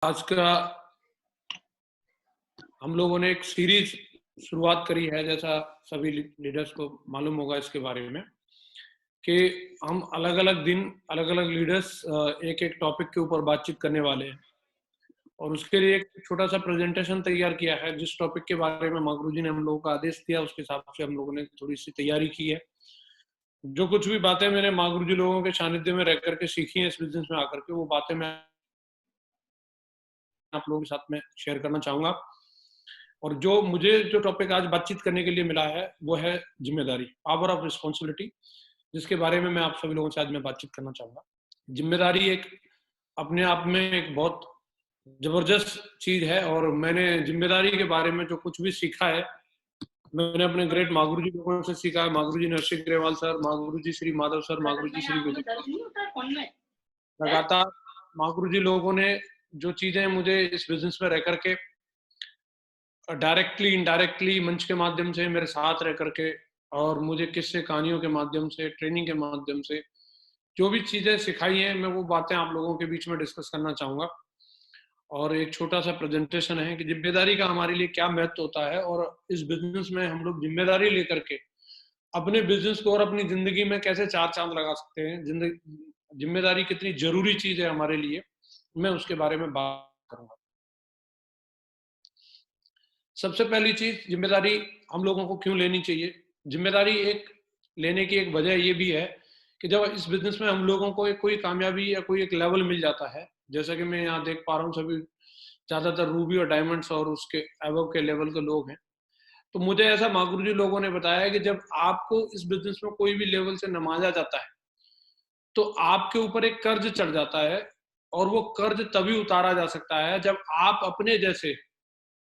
आज का हम लोगों ने एक सीरीज शुरुआत करी है, जैसा सभी लीडर्स को मालूम होगा इसके बारे में, कि हम अलग अलग दिन अलग अलग लीडर्स एक एक टॉपिक के ऊपर बातचीत करने वाले हैं। और उसके लिए एक छोटा सा प्रेजेंटेशन तैयार किया है। जिस टॉपिक के बारे में मागरू जी ने हम लोगों को आदेश दिया, उसके हिसाब से हम लोगों ने थोड़ी सी तैयारी की है। जो कुछ भी बातें मैंने मागरू जी लोगों के सानिध्य में रह करके सीखी हैं इस बिजनेस में आकर के, वो बातें मैं आप लोगों के साथ में शेयर करना चाहूंगा। और जो टॉपिक आज बातचीत करने के लिए मिला है वो है जिम्मेदारी, पावर ऑफ रिस्पॉन्सिबिलिटी, जिसके बारे में मैं आप सभी लोगों से आज मैं बातचीत करना चाहूंगा। जिम्मेदारी एक अपने आप में एक बहुत जबरदस्त चीज है, और मैंने जिम्मेदारी के बारे में जो कुछ भी सीखा है, मैंने अपने ग्रेट मागुरू जी लोगों से सीखा है। मागुरू जी नरसिंह ग्रेवाल सर, मागुरू जी श्री माधव सर, मागुरू जी श्री विजय, लगातार मागुरू जी लोगों ने जो चीजें मुझे इस बिजनेस में रह करके डायरेक्टली इनडायरेक्टली मंच के माध्यम से मेरे साथ रह करके, और मुझे किस्से कहानियों के माध्यम से, ट्रेनिंग के माध्यम से जो भी चीजें सिखाई हैं, मैं वो बातें आप लोगों के बीच में डिस्कस करना चाहूंगा। और एक छोटा सा प्रेजेंटेशन है कि जिम्मेदारी का हमारे लिए क्या महत्व होता है, और इस बिजनेस में हम लोग जिम्मेदारी लेकर के अपने बिजनेस को और अपनी जिंदगी में कैसे चार चांद लगा सकते हैं। जिम्मेदारी कितनी जरूरी चीज है हमारे लिए, मैं उसके बारे में बात करूंगा। सबसे पहली चीज, जिम्मेदारी हम लोगों को क्यों लेनी चाहिए। जिम्मेदारी एक लेने की एक वजह ये भी है कि जब इस बिजनेस में हम लोगों को कोई कामयाबी या कोई एक लेवल मिल जाता है, जैसा कि मैं यहाँ देख पा रहा हूँ सभी ज्यादातर रूबी और डायमंड्स और उसके एबव के लेवल के लोग हैं, तो मुझे ऐसा मागुरू जी लोगों ने बताया है कि जब आपको इस बिजनेस में कोई भी लेवल से नवाजा जाता है, तो आपके ऊपर एक कर्ज चढ़ जाता है। और वो कर्ज तभी उतारा जा सकता है जब आप अपने जैसे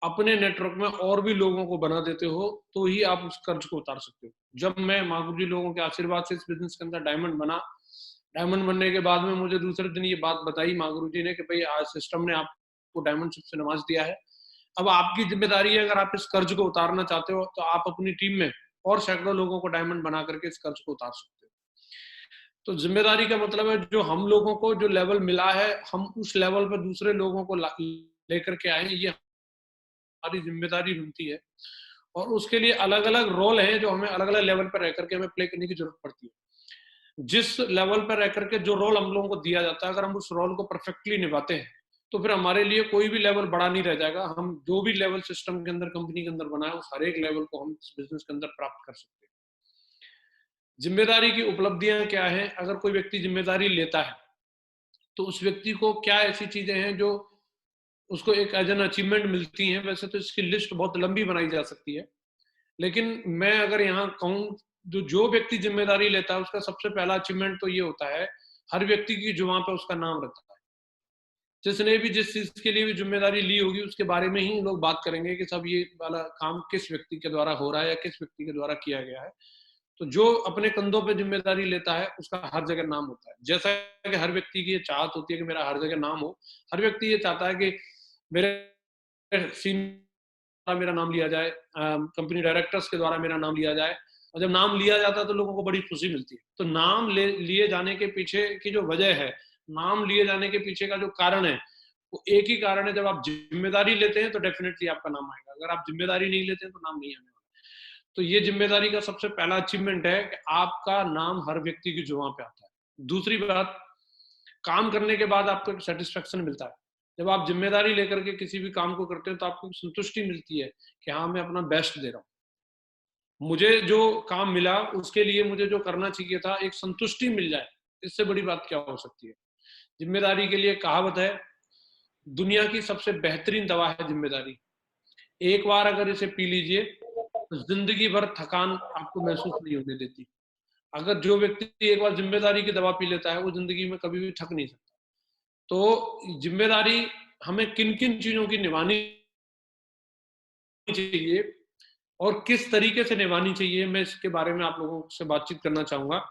अपने नेटवर्क में और भी लोगों को बना देते हो, तो ही आप उस कर्ज को उतार सकते हो। जब मैं मागुरू जी लोगों के आशीर्वाद से इस बिजनेस के अंदर डायमंड बना, डायमंड बनने के बाद में मुझे दूसरे दिन ये बात बताई मागुरू जी ने कि भाई आज सिस्टम ने आपको डायमंड शिप से नवाज दिया है, अब आपकी जिम्मेदारी है, अगर आप इस कर्ज को उतारना चाहते हो तो आप अपनी टीम में और सैकड़ों लोगों को डायमंड बना करके इस कर्ज को उतार सकते हो। तो जिम्मेदारी का मतलब है जो हम लोगों को जो लेवल मिला है, हम उस लेवल पर दूसरे लोगों को लेकर के आए, ये हमारी जिम्मेदारी बनती है। और उसके लिए अलग अलग रोल हैं जो हमें अलग अलग लेवल पर रह करके हमें प्ले करने की जरूरत पड़ती है। जिस लेवल पर रह करके जो रोल हम लोगों को दिया जाता है, अगर हम उस रोल को परफेक्टली निभाते हैं, तो फिर हमारे लिए कोई भी लेवल बड़ा नहीं रह जाएगा। हम जो भी लेवल सिस्टम के अंदर, कंपनी के अंदर बनाए, उस हर एक लेवल को हम इस बिजनेस के अंदर प्राप्त कर सकते हैं। जिम्मेदारी की उपलब्धियां क्या है, अगर कोई व्यक्ति जिम्मेदारी लेता है तो उस व्यक्ति को क्या ऐसी चीजें हैं जो उसको एक एज एन अचीवमेंट मिलती हैं। वैसे तो इसकी लिस्ट बहुत लंबी बनाई जा सकती है, लेकिन मैं अगर यहाँ कहूँ, जो व्यक्ति जिम्मेदारी लेता है उसका सबसे पहला अचीवमेंट तो ये होता है, हर व्यक्ति की जुबान पे उसका नाम रहता है। जिसने भी जिस चीज के लिए भी जिम्मेदारी ली होगी, उसके बारे में ही लोग बात करेंगे कि सब ये वाला काम किस व्यक्ति के द्वारा हो रहा है या किस व्यक्ति के द्वारा किया गया है। तो जो अपने कंधों पे जिम्मेदारी लेता है उसका हर जगह नाम होता है। जैसा कि हर व्यक्ति की ये चाहत होती है कि मेरा हर जगह नाम हो, हर व्यक्ति ये चाहता है कि मेरे सीनियर मेरा नाम लिया जाए, कंपनी डायरेक्टर्स के द्वारा मेरा नाम लिया जाए। और जब नाम लिया जाता है तो लोगों को बड़ी खुशी मिलती है। तो नाम लिए जाने के पीछे की जो वजह है, नाम लिए जाने के पीछे का जो कारण है, वो एक ही कारण है, जब आप जिम्मेदारी लेते हैं तो डेफिनेटली आपका नाम आएगा। अगर आप जिम्मेदारी नहीं लेते हैं तो नाम नहीं आने वाला। तो ये जिम्मेदारी का सबसे पहला अचीवमेंट है कि आपका नाम हर व्यक्ति की जुबान पे आता है। दूसरी बात, काम करने के बाद आपको एक सेटिस्फेक्शन मिलता है। जब आप जिम्मेदारी लेकर के किसी भी काम को करते हो तो आपको संतुष्टि मिलती है कि हाँ, मैं अपना बेस्ट दे रहा हूँ। मुझे जो काम मिला उसके लिए मुझे जो करना चाहिए था, एक संतुष्टि मिल जाए, इससे बड़ी बात क्या हो सकती है। जिम्मेदारी के लिए कहावत है, दुनिया की सबसे बेहतरीन दवा है जिम्मेदारी। एक बार अगर इसे पी लीजिए तो जिंदगी भर थकान आपको महसूस नहीं होने देती। अगर जो व्यक्ति एक बार जिम्मेदारी की दवा पी लेता है, वो जिंदगी में कभी भी थक नहीं सकता। तो जिम्मेदारी हमें किन किन चीजों की निभानी चाहिए और किस तरीके से निभानी चाहिए, मैं इसके बारे में आप लोगों से बातचीत करना चाहूंगा।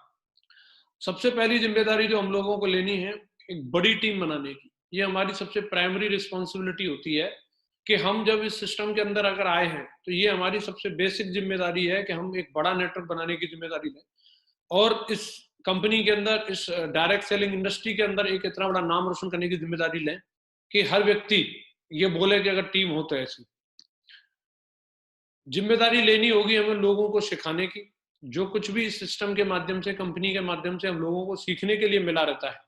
सबसे पहली जिम्मेदारी जो हम लोगों को लेनी है, एक बड़ी टीम बनाने की। ये हमारी सबसे प्राइमरी रिस्पॉन्सिबिलिटी होती है कि हम जब इस सिस्टम के अंदर अगर आए हैं, तो ये हमारी सबसे बेसिक जिम्मेदारी है कि हम एक बड़ा नेटवर्क बनाने की जिम्मेदारी लें, और इस कंपनी के अंदर, इस डायरेक्ट सेलिंग इंडस्ट्री के अंदर एक इतना बड़ा नाम रोशन करने की जिम्मेदारी लें कि हर व्यक्ति ये बोले कि अगर टीम हो तो ऐसी। जिम्मेदारी लेनी होगी हमें लोगों को सिखाने की। जो कुछ भी इस सिस्टम के माध्यम से, कंपनी के माध्यम से हम लोगों को सीखने के लिए मिला रहता है,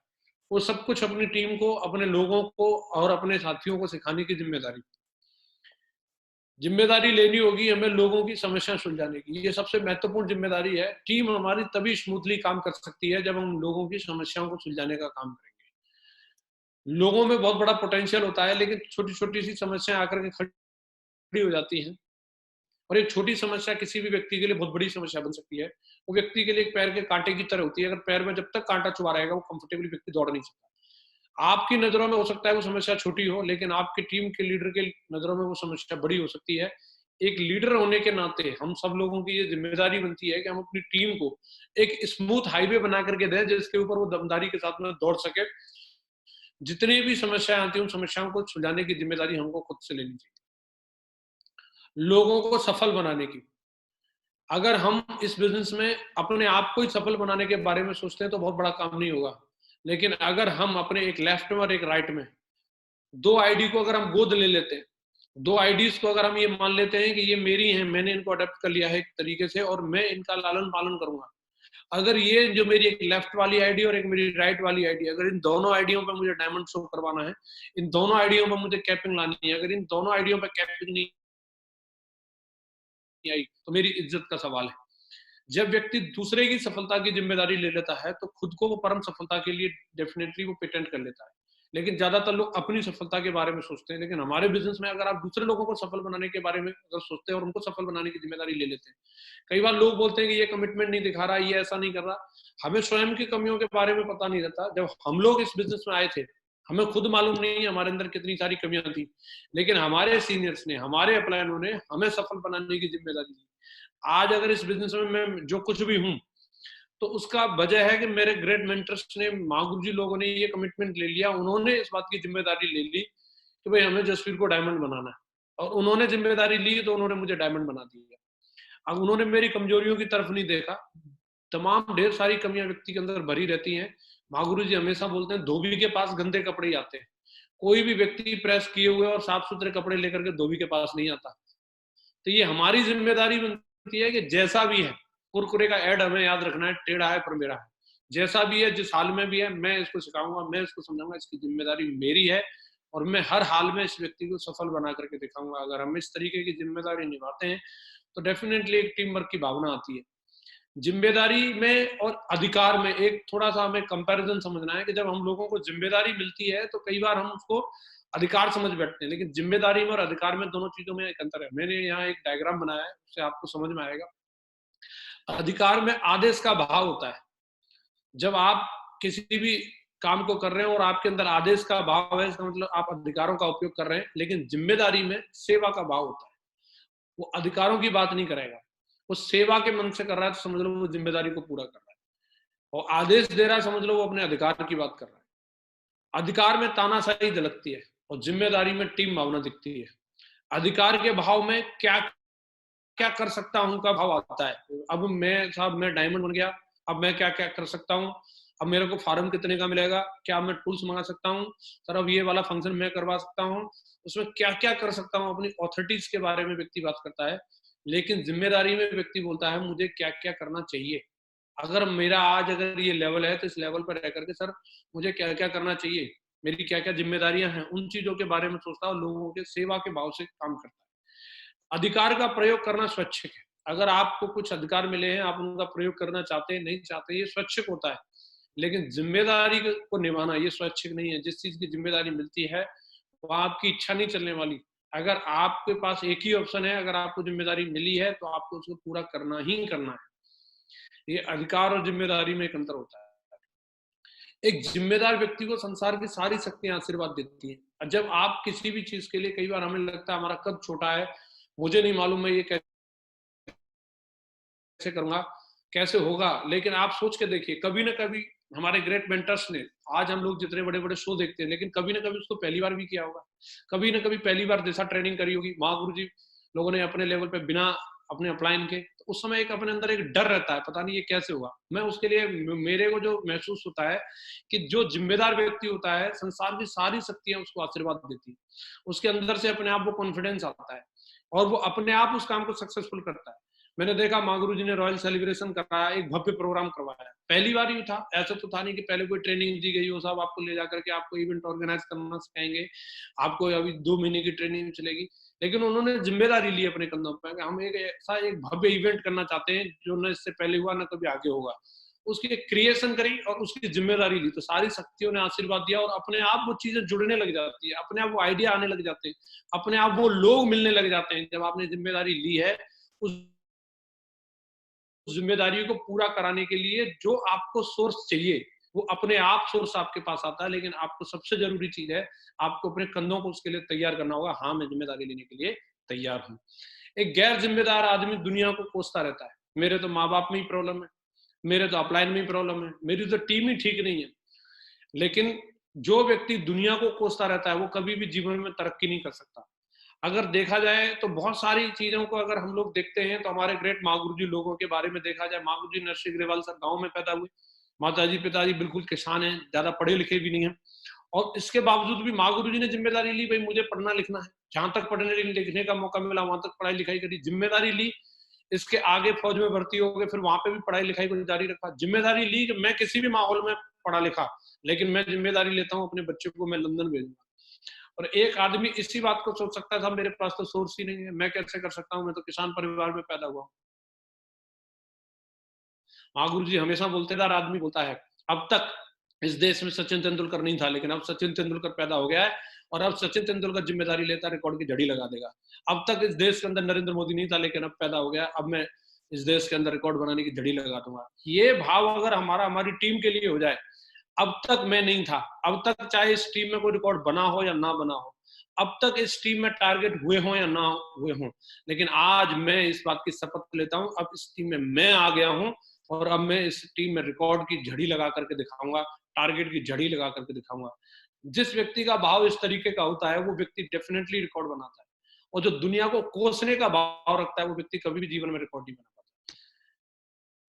वो सब कुछ अपनी टीम को, अपने लोगों को और अपने साथियों को सिखाने की जिम्मेदारी लेनी होगी हमें लोगों की समस्या सुलझाने की। ये सबसे महत्वपूर्ण जिम्मेदारी है। टीम हमारी तभी स्मूथली काम कर सकती है जब हम लोगों की समस्याओं को सुलझाने का काम करेंगे। लोगों में बहुत बड़ा पोटेंशियल होता है, लेकिन छोटी छोटी सी समस्याएं आकर के खड़ी हो जाती हैं, और एक छोटी समस्या किसी भी व्यक्ति के लिए बहुत बड़ी समस्या बन सकती है। वो व्यक्ति के लिए एक पैर के कांटे की तरह होती है। अगर पैर में जब तक कांटा चुभा रहेगा, वो कंफर्टेबली व्यक्ति दौड़ नहीं सकता। आपकी नजरों में हो सकता है वो समस्या छोटी हो, लेकिन आपकी टीम के लीडर के नजरों में वो समस्या बड़ी हो सकती है। एक लीडर होने के नाते हम सब लोगों की ये जिम्मेदारी बनती है कि हम अपनी टीम को एक स्मूथ हाईवे बना करके दें, जिसके ऊपर वो दमदारी के साथ में दौड़ सके। जितनी भी समस्याएं आती हैं, उन समस्याओं को सुलझाने की जिम्मेदारी हमको खुद से लेनी चाहिए। लोगों को सफल बनाने की। अगर हम इस बिजनेस में अपने आप को ही सफल बनाने के बारे में सोचते हैं तो बहुत बड़ा काम नहीं होगा। लेकिन अगर हम अपने एक लेफ्ट में और एक राइट में दो आईडी को अगर हम गोद ले लेते हैं, दो आईडीज को अगर हम ये मान लेते हैं कि ये मेरी हैं, मैंने इनको अडेप्ट कर लिया है एक तरीके से और मैं इनका लालन पालन करूंगा। अगर ये जो मेरी एक लेफ्ट वाली आईडी और एक मेरी राइट वाली आईडी, अगर इन दोनों आईडियों पर मुझे डायमंड शो करवाना है, इन दोनों आईडियों पर मुझे कैपिंग लानी है, अगर इन दोनों आईडियों पर कैपिंग नहीं आई तो मेरी इज्जत का सवाल है। जब व्यक्ति दूसरे की सफलता की जिम्मेदारी ले लेता है तो खुद को वो परम सफलता के लिए डेफिनेटली वो पेटेंट कर लेता है। लेकिन ज्यादातर लोग अपनी सफलता के बारे में सोचते हैं। लेकिन हमारे बिजनेस में अगर आप दूसरे लोगों को सफल बनाने के बारे में अगर सोचते हैं और उनको सफल बनाने की जिम्मेदारी ले लेते हैं, कई बार लोग बोलते हैं कि ये कमिटमेंट नहीं दिखा रहा, ये ऐसा नहीं कर रहा। हमें स्वयं की कमियों के बारे में पता नहीं रहता। जब हम लोग इस बिजनेस में आए थे, हमें खुद मालूम नहीं है हमारे अंदर कितनी सारी कमियां थी, लेकिन हमारे सीनियर्स ने, हमारे अपलायनों ने हमें सफल बनाने की जिम्मेदारी ली। आज अगर इस बिजनेस में मैं जो कुछ भी हूं, तो उसका वजह है कि मेरे ग्रेट मेंटर्स ने, महागुरु जी लोगों ने ये कमिटमेंट ले लिया। उन्होंने इस बात की जिम्मेदारी ले ली कि भाई हमें जसवीर को डायमंड बनाना है, और उन्होंने जिम्मेदारी ली तो उन्होंने मुझे डायमंड बना दिया। अब उन्होंने मेरी कमजोरियों की तरफ नहीं देखा। तमाम ढेर सारी कमियां व्यक्ति के अंदर भरी रहती हैं। महागुरु जी हमेशा बोलते हैं धोबी के पास गंदे कपड़े ही आते हैं। कोई भी व्यक्ति प्रेस किए हुए और साफ सुथरे कपड़े लेकर के धोबी के पास नहीं आता। तो ये हमारी जिम्मेदारी बनती है कि जैसा भी है, कुरकुरे का ऐड हमें याद रखना है, टेढ़ा है पर मेरा है। जैसा भी है, जिस हाल में भी है, मैं इसको सिखाऊंगा, मैं इसको समझाऊंगा, इसकी जिम्मेदारी मेरी है और मैं हर हाल में इस व्यक्ति को सफल बना करके दिखाऊंगा। अगर हम इस तरीके की जिम्मेदारी निभाते हैं तो डेफिनेटली एक टीम वर्क की भावना आती है। जिम्मेदारी में और अधिकार में एक थोड़ा सा हमें कंपैरिजन समझना है कि जब हम लोगों को जिम्मेदारी मिलती है तो कई बार हम उसको अधिकार समझ बैठते हैं, लेकिन जिम्मेदारी में और अधिकार में दोनों चीजों में एक अंतर है। मैंने यहाँ एक डायग्राम बनाया है, उससे आपको समझ में आएगा। अधिकार में आदेश का भाव होता है। जब आप किसी भी काम को कर रहे हैं और आपके अंदर आदेश का भाव है, इसका मतलब आप अधिकारों का उपयोग कर रहे हैं। लेकिन जिम्मेदारी में सेवा का भाव होता है। वो अधिकारों की बात नहीं करेगा, वो सेवा के मन से कर रहा है तो समझ लो वो जिम्मेदारी को पूरा कर रहा है। और आदेश दे रहा है, समझ लो वो अपने अधिकार की बात कर रहा है। अधिकार में तानाशाही झलकती है और जिम्मेदारी में टीम भावना दिखती है। अधिकार के भाव में क्या क्या कर सकता हूं का भाव आता है। अब मैं साहब, मैं डायमंड बन गया, अब मैं क्या क्या कर सकता हूँ, अब मेरे को फार्म कितने का मिलेगा, क्या मैं टूल्स मंगा सकता हूँ सर, अब ये वाला फंक्शन मैं करवा सकता हूँ, उसमें क्या क्या कर सकता हूँ। अपनी ऑथोरिटीज के बारे में व्यक्ति बात करता है। लेकिन जिम्मेदारी में व्यक्ति बोलता है मुझे क्या क्या करना चाहिए। अगर मेरा आज अगर ये लेवल है तो इस लेवल पर रह करके सर मुझे क्या क्या करना चाहिए, मेरी क्या क्या जिम्मेदारियां हैं, उन चीजों के बारे में सोचता है और लोगों के सेवा के भाव से काम करता है। अधिकार का प्रयोग करना स्वैच्छिक है। अगर आपको कुछ अधिकार मिले हैं, आप उनका प्रयोग करना चाहते हैं, नहीं चाहते, ये स्वैच्छिक होता है। लेकिन जिम्मेदारी को निभाना ये स्वैच्छिक नहीं है। जिस चीज की जिम्मेदारी मिलती है वो आपकी इच्छा नहीं चलने वाली। अगर आपके पास एक ही ऑप्शन है, अगर आपको जिम्मेदारी मिली है तो आपको उसको पूरा करना ही करना है। ये अधिकार और जिम्मेदारी में एक अंतर होता है। एक जिम्मेदार व्यक्ति को संसार की सारी शक्तियां आशीर्वाद देती हैं। जब आप किसी भी चीज के लिए, कई बार हमें लगता है हमारा कद छोटा है, मुझे नहीं मालूम मैं ये कैसे करूंगा, कैसे होगा, लेकिन आप सोच के देखिए, कभी ना कभी हमारे ग्रेट मेंटर्स ने, आज हम लोग जितने बड़े बड़े शो देखते हैं, लेकिन कभी ना कभी उसको पहली बार भी किया होगा। कभी ना कभी पहली बार जैसा ट्रेनिंग करी होगी। महागुरु जी लोगों ने अपने लेवल पे बिना अपने अपलाइन के, तो उस समय एक अपने अंदर एक डर रहता है, पता नहीं ये कैसे हुआ। मैं उसके लिए मेरे को जो महसूस होता है कि जो जिम्मेदार व्यक्ति होता है, संसार की सारी शक्तियां उसको आशीर्वाद देती है, उसके अंदर से अपने आप वो कॉन्फिडेंस आता है और वो अपने आप उस काम को सक्सेसफुल करता है। मैंने देखा माँ गुरु जी ने रॉयल सेलिब्रेशन कराया, एक भव्य प्रोग्राम करवाया, पहली बार ही था, ऐसा तो था नहीं कि पहले कोई ट्रेनिंग दी गई हो, साहब आपको ले जाकर के आपको इवेंट ऑर्गेनाइज करना सिखाएंगे, आपको अभी 2 महीने की ट्रेनिंग चलेगी। लेकिन उन्होंने जिम्मेदारी ली अपने कंधों पर, हम एक ऐसा एक भव्य इवेंट करना चाहते हैं जो न इससे पहले हुआ न कभी आगे होगा। उसकी क्रिएशन करी और उसकी जिम्मेदारी ली, तो सारी शक्तियों ने आशीर्वाद दिया और अपने आप वो चीजें जुड़ने लग जाती है, अपने आप वो आइडिया आने लग जाते हैं, अपने आप वो लोग मिलने लग जाते हैं। जब आपने जिम्मेदारी ली है, उस जिम्मेदारी को पूरा कराने के लिए जो आपको सोर्स चाहिए, वो अपने आप सोर्स आपके पास आता है। लेकिन आपको सबसे जरूरी चीज है, आपको अपने कंधों को उसके लिए तैयार करना होगा। हाँ, मैं जिम्मेदारी लेने के लिए तैयार हूँ। एक गैर जिम्मेदार आदमी दुनिया को कोसता रहता है, मेरे तो माँ बाप में ही प्रॉब्लम है, मेरे तो अपलाइन में ही प्रॉब्लम है, मेरी तो टीम ही ठीक नहीं है। लेकिन जो व्यक्ति दुनिया को कोसता रहता है, वो कभी भी जीवन में तरक्की नहीं कर सकता। अगर देखा जाए तो बहुत सारी चीजों को अगर हम लोग देखते हैं, तो हमारे ग्रेट माँ गुरु जी लोगों के बारे में देखा जाए, माँ गुरु जी नरसिंह अग्रवाल सर गांव में पैदा हुए, माताजी पिताजी बिल्कुल किसान हैं, ज्यादा पढ़े लिखे भी नहीं है, और इसके बावजूद भी माँ गुरु जी ने जिम्मेदारी ली, भाई मुझे पढ़ना लिखना है, जहां तक पढ़ने लिखने का मौका मिला वहां तक पढ़ाई लिखाई करी, जिम्मेदारी ली। इसके आगे फौज में भर्ती हो गए, फिर वहां पे भी पढ़ाई लिखाई को जारी रखा, जिम्मेदारी ली कि मैं किसी भी माहौल में पढ़ा लिखा, लेकिन मैं जिम्मेदारी लेता हूँ अपने बच्चे को मैं लंदन भेजूंगा। और एक आदमी इसी बात को सोच सकता था, मेरे पास तो सोर्स ही नहीं है, मैं कैसे कर सकता हूँ, मैं तो किसान परिवार में पैदा हुआ हूँ। हाँ, गुरु जी हमेशा बोलते थे, आदमी बोलता है, अब तक इस देश में सचिन तेंदुलकर नहीं था, लेकिन अब सचिन तेंदुलकर पैदा हो गया है और अब सचिन तेंदुलकर जिम्मेदारी लेता है, रिकॉर्ड की झड़ी लगा देगा। अब तक इस देश के अंदर नरेंद्र मोदी नहीं था, लेकिन अब पैदा हो गया, अब मैं इस देश के अंदर रिकॉर्ड बनाने की झड़ी लगा दूंगा। ये भाव अगर हमारी टीम के लिए हो जाए, अब तक मैं नहीं था, अब तक चाहे इस टीम में कोई रिकॉर्ड बना हो या ना बना हो, अब तक इस टीम में टारगेट हुए हो या ना हुए हो, लेकिन आज मैं इस बात की शपथ लेता हूं, अब इस टीम में मैं आ गया हूं और अब मैं इस टीम में रिकॉर्ड की झड़ी लगा करके दिखाऊंगा, टारगेट की झड़ी लगा करके दिखाऊंगा। जिस व्यक्ति का भाव इस तरीके का होता है, वो व्यक्ति डेफिनेटली रिकॉर्ड बनाता है, और जो दुनिया को कोसने का भाव रखता है, वो व्यक्ति कभी भी जीवन में रिकॉर्ड नहीं बना पाता।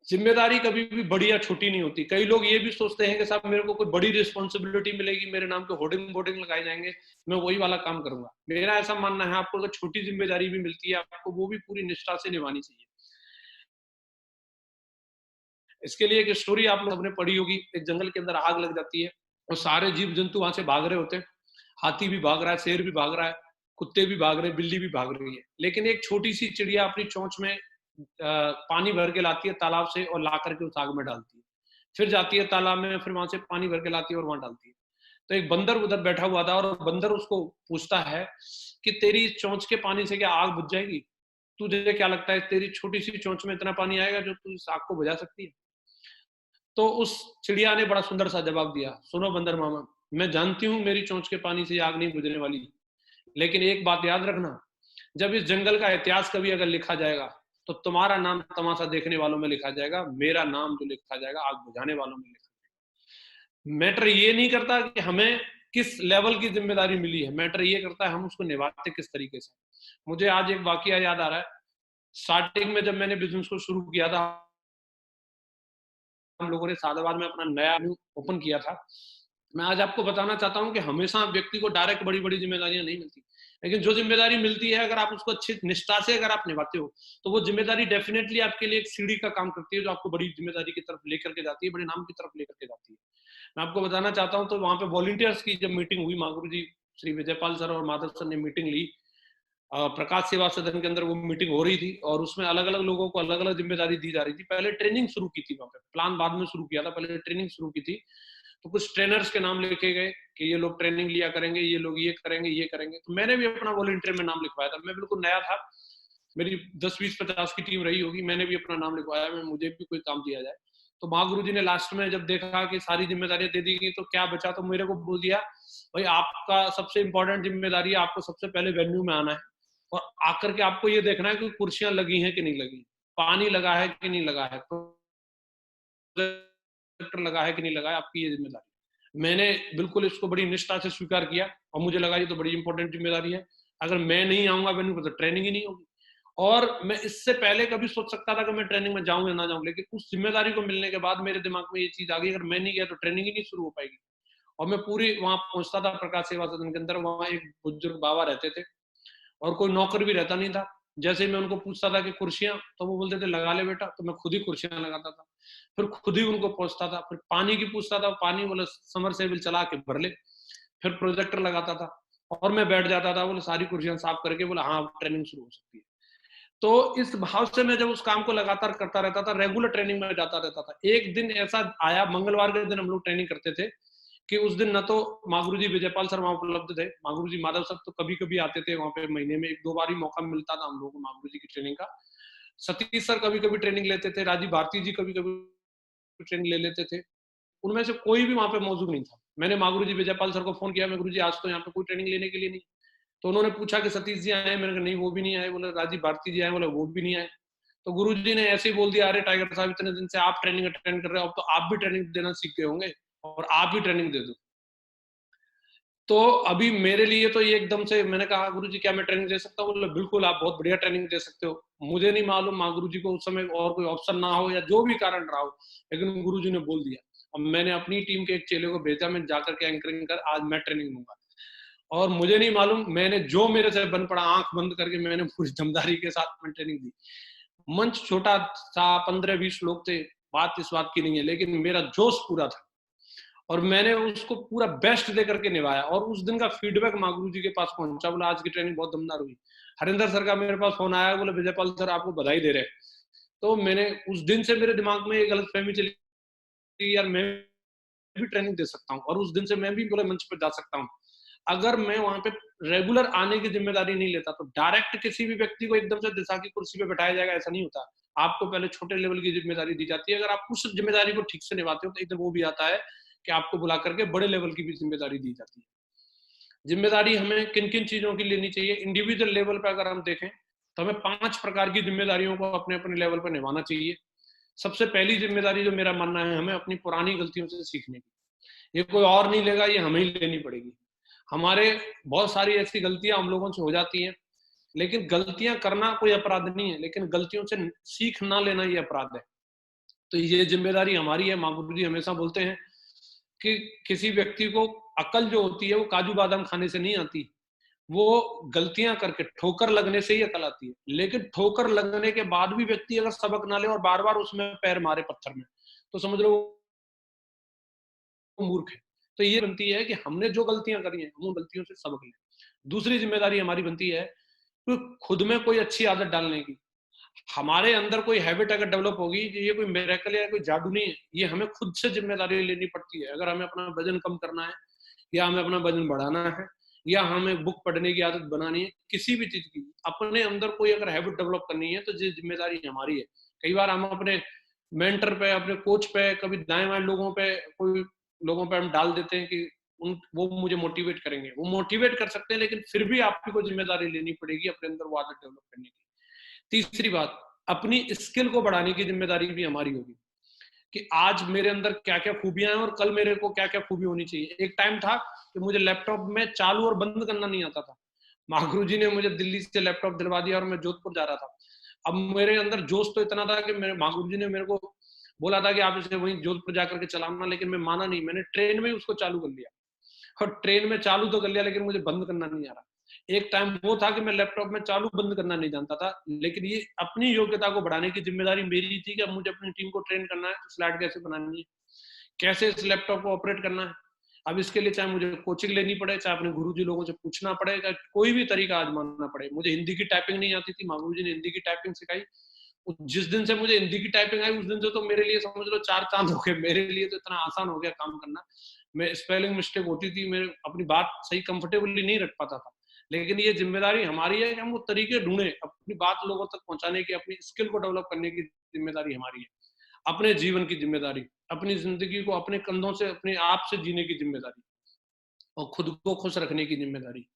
जिम्मेदारी कभी भी बड़ी या छोटी नहीं होती। कई लोग ये भी सोचते हैं कि साहब मेरे को कोई बड़ी रिस्पॉन्सिबिलिटी मिलेगी, मेरे नाम पे होर्डिंग बोर्डिंग लगाए जाएंगे, मैं वही वाला काम करूंगा। मेरा ऐसा मानना है, आपको अगर छोटी जिम्मेदारी भी मिलती है, आपको वो भी पूरी निष्ठा से निभानी चाहिए। इसके लिए एक स्टोरी आप लोगों ने पढ़ी होगी, एक जंगल के अंदर आग लग जाती है और सारे जीव जंतु वहां से भाग रहे होते हैं, हाथी भी भाग रहा है, शेर भी भाग रहा है, कुत्ते भी भाग रहे हैं, बिल्ली भी भाग रही है, लेकिन एक छोटी सी चिड़िया अपनी चोंच में पानी भर के लाती है तालाब से और ला करके उस आग में डालती है, फिर जाती है तालाब में, फिर वहां से पानी भर के लाती है और वहां डालती है। तो एक बंदर उधर बैठा हुआ था और बंदर उसको पूछता है कि तेरी चोंच के पानी से क्या आग बुझ जाएगी? तुझे क्या लगता है तेरी छोटी सी चोंच में इतना पानी आएगा जो तू इस आग को बुझा सकती है? तो उस चिड़िया ने बड़ा सुंदर सा जवाब दिया, सुनो बंदर मामा, मैं जानती हूँ मेरी चोंच के पानी से आग नहीं बुझने वाली, लेकिन एक बात याद रखना, जब इस जंगल का इतिहास कभी अगर लिखा जाएगा, तो तुम्हारा नाम तमाशा देखने वालों में लिखा जाएगा, मेरा नाम जो लिखा जाएगा आग बुझाने वालों में लिखा जाएगा। मैटर ये नहीं करता कि हमें किस लेवल की जिम्मेदारी मिली है, मैटर ये करता है हम उसको निभाते किस तरीके से। मुझे आज एक वाकया याद आ रहा है, स्टार्टिंग में जब मैंने बिजनेस को शुरू किया था, हम लोगों ने सादाबाद में अपना नया ओपन किया था। मैं आज आपको बताना चाहता हूँ कि हमेशा व्यक्ति को डायरेक्ट बड़ी-बड़ी ज़िम्मेदारियाँ नहीं मिलती। लेकिन जो ज़िम्मेदारी मिलती है, अगर आप उसको अच्छी निष्ठा से अगर आप निभाते हो, तो वो ज़िम्मेदारी डेफ़िनेटली आपके लिए एक सीढ़ी का काम करती है, जो आपको बड़ी ज़िम्मेदारी की तरफ लेकर के जाती है, बड़े नाम की तरफ लेकर के जाती है। मैं आपको बताना चाहता हूँ, तो वहाँ पे वॉलंटियर्स की जब मीटिंग हुई, माँ गुरुजी श्री विजयपाल सर और माधव सर ने मीटिंग ली। प्रकाश सेवा सदन के अंदर वो मीटिंग हो रही थी और उसमें अलग-अलग लोगों को अलग-अलग ज़िम्मेदारी दी जा रही थी। पहले ट्रेनिंग शुरू की थी वहाँ पे, प्लान बाद में शुरू किया था, पहले ट्रेनिंग शुरू की थी। तो कुछ ट्रेनर्स के नाम लिखे गए कि ये लोग ट्रेनिंग लिया करेंगे, ये लोग ये करेंगे, ये करेंगे। तो मैंने भी अपना वॉलंटियर में नाम लिखवाया था। मैं बिल्कुल नया था, मेरी 10, 20, 50 की टीम रही होगी, मैंने भी अपना नाम लिखवाया, मैं मुझे भी कोई काम दिया जाए। तो महागुरु जी ने लास्ट में जब देखा कि सारी जिम्मेदारियां दे दी गई, तो क्या बचा, तो मेरे को बोल दिया, भाई आपका सबसे इंपॉर्टेंट जिम्मेदारी है, आपको सबसे पहले वेन्यू में आना है और आकर के आपको ये देखना है कि कुर्सियां लगी हैं कि नहीं लगी, पानी लगा है कि नहीं लगा है, प्रोजेक्टर लगा है कि नहीं लगा है, आपकी ये जिम्मेदारी। मैंने बिल्कुल इसको बड़ी निष्ठा से स्वीकार किया और मुझे लगा ये तो बड़ी इंपॉर्टेंट जिम्मेदारी है, अगर मैं नहीं आऊंगा वेन्यू पर तो ट्रेनिंग ही नहीं होगी। और मैं इससे पहले कभी सोच सकता था कि मैं ट्रेनिंग में जाऊँ या ना जाऊँ, लेकिन उस ज़िम्मेदारी को मिलने के बाद मेरे दिमाग में ये चीज़ आ गई, अगर मैं नहीं गया तो ट्रेनिंग ही नहीं शुरू हो पाएगी। और मैं पूरी वहाँ पहुँचता था प्रकाश सेवा सदन के अंदर, वहाँ एक बुजुर्ग बाबा रहते थे और कोई नौकर भी रहता नहीं था। जैसे ही मैं उनको पूछता था कि कुर्सियाँ, तो वो बोलते थे लगा ले बेटा, तो मैं खुद ही कुर्सियाँ लगाता था। फिर खुद ही उनको पोंछता था, फिर पानी की पूछता था, पानी बोले समरसेबल चला के भर ले। फिर प्रोजेक्टर लगाता था और मैं बैठ जाता था, बोले सारी कुर्सियाँ साफ करके, बोला हाँ, अब ट्रेनिंग शुरू हो सकती है। तो इस भाव से मैं जब उस काम को लगातार करता रहता था, रेगुलर ट्रेनिंग में जाता रहता था। एक दिन ऐसा आया, मंगलवार के दिन हम लोग ट्रेनिंग करते थे, कि उस दिन ना तो माँ गुरुजी विजयपाल सर वहाँ उपलब्ध थे, माँ गुरुजी माधव सर तो कभी-कभी आते थे वहाँ पे, महीने में 1-2 बार ही मौका मिलता था हम लोगों को माँ गुरुजी की ट्रेनिंग का। सतीश सर कभी-कभी ट्रेनिंग लेते थे, राजीव भारती जी कभी-कभी ट्रेनिंग ले लेते थे। उनमें से कोई भी वहाँ पे मौजूद नहीं था। मैंने माँ गुरुजी विजयपाल सर को फ़ोन किया, मैं गुरुजी आज तो यहाँ पे कोई ट्रेनिंग लेने के लिए नहीं। तो उन्होंने पूछा कि सतीश जी आए हैं? मैंने कहा नहीं वो भी नहीं आए। बोले राजीव भारती जी आए? बोले वो भी नहीं आए। तो गुरुजी ने ऐसे ही बोल दिया, अरे टाइगर साहब इतने दिन से आप ट्रेनिंग अटेंड कर रहे हो, अब तो आप भी ट्रेनिंग देना सीख गए होंगे और आप भी ट्रेनिंग दे दो। तो अभी मेरे लिए तो ये एकदम से मैंने कहा गुरुजी क्या मैं ट्रेनिंग दे सकता हूँ? बोले बिल्कुल आप बहुत बढ़िया ट्रेनिंग दे सकते हो। मुझे नहीं मालूम माँ गुरुजी को उस समय और कोई ऑप्शन ना हो या जो भी कारण रहा हो, लेकिन गुरुजी ने बोल दिया। और मैंने अपनी टीम के एक चेले को भेजा, मैं जाकर के एंकरिंग कर आज मैं ट्रेनिंग दूँगा। और मुझे नहीं मालूम मैंने जो मेरे से बन पड़ा, आँख बंद करके मैंने पूरी दमदारी के साथ में ट्रेनिंग दी। मंच छोटा था, 15-20 लोग थे, बात इस बात की नहीं है, लेकिन मेरा जोश पूरा था। और मैंने उसको पूरा बेस्ट दे करके निभाया और उस दिन का फीडबैक माँ गुरुजी के पास पहुंचा, बोला आज की ट्रेनिंग बहुत दमदार हुई। हरिंदर सर का मेरे पास फोन आया, बोले विजयपाल सर आपको बधाई दे रहे हैं। तो मैंने उस दिन से मेरे दिमाग में एक गलतफहमी चली कि यार मैं भी ट्रेनिंग दे सकता हूँ और उस दिन से मैं भी पूरे मंच पर जा सकता हूँ। अगर मैं वहां पे रेगुलर आने की जिम्मेदारी नहीं लेता तो डायरेक्ट किसी भी व्यक्ति को एकदम से दिशा की कुर्सी पे बैठाया जाएगा, ऐसा नहीं होता। आपको पहले छोटे लेवल की जिम्मेदारी दी जाती है, अगर आप उस जिम्मेदारी को ठीक से निभाते हो तो एक दिन वो भी आता है कि आपको बुला करके बड़े लेवल की भी जिम्मेदारी दी जाती है। जिम्मेदारी हमें किन किन चीजों की लेनी चाहिए, इंडिविजुअल लेवल पर अगर हम देखें तो हमें 5 प्रकार की जिम्मेदारियों को अपने अपने लेवल पर निभाना चाहिए। सबसे पहली जिम्मेदारी जो मेरा मानना है, हमें अपनी पुरानी गलतियों से सीखने की। ये कोई और नहीं लेगा, ये हमें ही लेनी पड़ेगी। हमारे बहुत सारी ऐसी गलतियां हम लोगों से हो जाती हैं, लेकिन गलतियां करना कोई अपराध नहीं है, लेकिन गलतियों से सीख ना लेना ये अपराध है। तो ये जिम्मेदारी हमारी है। माँ गुरु जी हमेशा बोलते हैं कि किसी व्यक्ति को अकल जो होती है वो काजू बादाम खाने से नहीं आती, वो गलतियां करके ठोकर लगने से ही अकल आती है। लेकिन ठोकर लगने के बाद भी व्यक्ति अगर सबक ना ले और बार बार उसमें पैर मारे पत्थर में, तो समझ लो वो मूर्ख है। तो ये बनती है कि हमने जो गलतियां करी हैं हम उन गलतियों से सबक लें। दूसरी जिम्मेदारी हमारी बनती है कि खुद में कोई अच्छी आदत डालने की। हमारे अंदर कोई हैबिट अगर डेवलप होगी, ये कोई मिरेकल या कोई जादू नहीं है, ये हमें खुद से जिम्मेदारी लेनी पड़ती है। अगर हमें अपना वजन कम करना है या हमें अपना वजन बढ़ाना है या हमें बुक पढ़ने की आदत बनानी है, किसी भी चीज की अपने अंदर कोई अगर हैबिट डेवलप करनी है तो ये जिम्मेदारी हमारी है। कई बार हम अपने मेंटर पे, अपने कोच पे, कभी दाएं बाएं लोगों पे, कोई लोगों पे हम डाल देते हैं कि उन वो मुझे मोटिवेट करेंगे। वो मोटिवेट कर सकते हैं, लेकिन फिर भी आपको को जिम्मेदारी लेनी पड़ेगी अपने अंदर वो आदत डेवलप करने की। तीसरी बात, अपनी स्किल को बढ़ाने की जिम्मेदारी भी हमारी होगी कि आज मेरे अंदर क्या-क्या खूबियां हैं और कल मेरे को क्या-क्या खूबी होनी चाहिए। एक टाइम था कि मुझे लैपटॉप में चालू और बंद करना नहीं आता था। महागुरु जी ने मुझे दिल्ली से लैपटॉप दिलवा दिया और मैं जोधपुर जा रहा था। अब मेरे अंदर जोश तो इतना था कि मेरे महागुरु जी ने मेरे को बोला था कि आप इसे वहीं जोधपुर जाकर के चलाना, लेकिन मैं माना नहीं। मैंने ट्रेन में ही उसको चालू कर लिया और ट्रेन में चालू तो कर लिया, लेकिन मुझे बंद करना नहीं आ रहा। एक टाइम वो था कि मैं लैपटॉप में चालू बंद करना नहीं जानता था, लेकिन ये अपनी योग्यता को बढ़ाने की जिम्मेदारी मेरी थी कि अब मुझे अपनी टीम को ट्रेन करना है, तो स्लाइड कैसे बनानी है, कैसे इस लैपटॉप को ऑपरेट करना है। अब इसके लिए चाहे मुझे कोचिंग लेनी पड़े, चाहे अपने गुरुजी लोगों से पूछना पड़े, चाहे कोई भी तरीका आजमाना पड़े। मुझे हिंदी की टाइपिंग नहीं आती थी, माँ गुरुजी ने हिंदी की टाइपिंग सिखाई। जिस दिन से मुझे हिंदी की टाइपिंग आई, उस दिन से तो मेरे लिए समझ लो 4 चांद हो गए। मेरे लिए तो इतना आसान हो गया काम करना। मैं स्पेलिंग मिस्टेक होती थी, मैं अपनी बात सही कंफर्टेबली नहीं रख पाता था। लेकिन ये जिम्मेदारी हमारी है कि हम वो तरीके ढूंढें, अपनी बात लोगों तक पहुंचाने की, अपनी स्किल को डेवलप करने की जिम्मेदारी हमारी है। अपने जीवन की जिम्मेदारी, अपनी जिंदगी को अपने कंधों से, अपने आप से जीने की जिम्मेदारी और खुद को खुश रखने की जिम्मेदारी।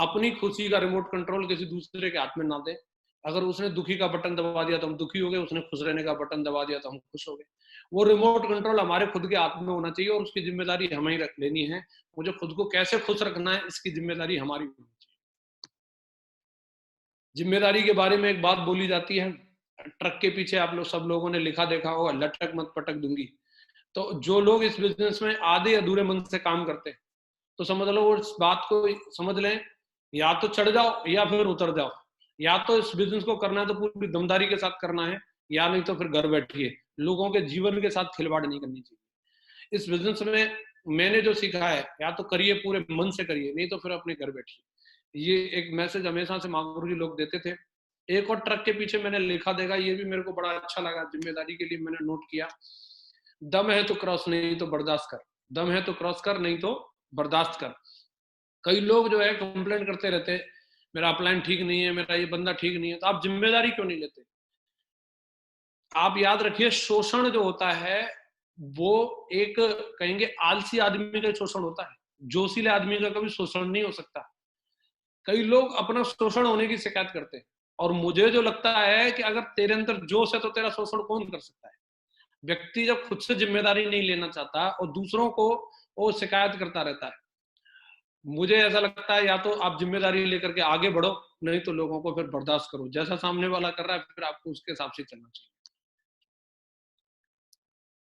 अपनी खुशी का रिमोट कंट्रोल किसी दूसरे के हाथ में ना दें। अगर उसने दुखी का बटन दबा दिया तो हम दुखी हो गए, उसने खुश रहने का बटन दबा दिया तो हम खुश हो गए। वो रिमोट कंट्रोल हमारे खुद के हाथ में होना चाहिए और उसकी जिम्मेदारी हमें ही रख लेनी है। मुझे खुद को कैसे खुश रखना है, इसकी जिम्मेदारी हमारी होनी चाहिए। जिम्मेदारी के बारे में एक बात बोली जाती है, ट्रक के पीछे आप लोग सब लोगों ने लिखा देखा होगा, लटक मत पटक दूंगी। तो जो लोग इस बिजनेस में आधे अधूरे मन से काम करते हैं, तो समझ लो वो इस बात को समझ लें, या तो चढ़ जाओ या फिर उतर जाओ। या तो इस बिजनेस को करना है तो पूरी दमदारी के साथ करना है, या नहीं तो फिर घर बैठिए। लोगों के जीवन के साथ खिलवाड़ नहीं करनी चाहिए। इस बिजनेस में मैंने जो सीखा है, या तो करिए पूरे मन से करिए, नहीं तो फिर अपने घर बैठिए। ये एक मैसेज हमेशा से महागुरु जी लोग देते थे। एक और ट्रक के पीछे मैंने लिखा देगा, ये भी मेरे को बड़ा अच्छा लगा, जिम्मेदारी के लिए मैंने नोट किया। दम है तो क्रॉस, नहीं तो बर्दाश्त कर। दम है तो क्रॉस कर, नहीं तो बर्दाश्त कर। कई लोग जो है कंप्लेंट करते रहते हैं, मेरा अपलाइन ठीक नहीं है, मेरा ये बंदा ठीक नहीं है। तो आप जिम्मेदारी क्यों नहीं लेते? आप याद रखिए, शोषण जो होता है वो एक कहेंगे आलसी आदमी का शोषण होता है, जोशीले आदमी का कभी शोषण नहीं हो सकता। कई लोग अपना शोषण होने की शिकायत करते हैं, और मुझे जो लगता है कि अगर तेरे अंदर जोश है तो तेरा शोषण कौन कर सकता है? व्यक्ति जब खुद से जिम्मेदारी नहीं लेना चाहता और दूसरों को वो शिकायत करता रहता है। मुझे ऐसा लगता है, या तो आप जिम्मेदारी लेकर के आगे बढ़ो, नहीं तो लोगों को फिर बर्दाश्त करो। जैसा सामने वाला कर रहा है फिर आपको उसके हिसाब से चलना चाहिए।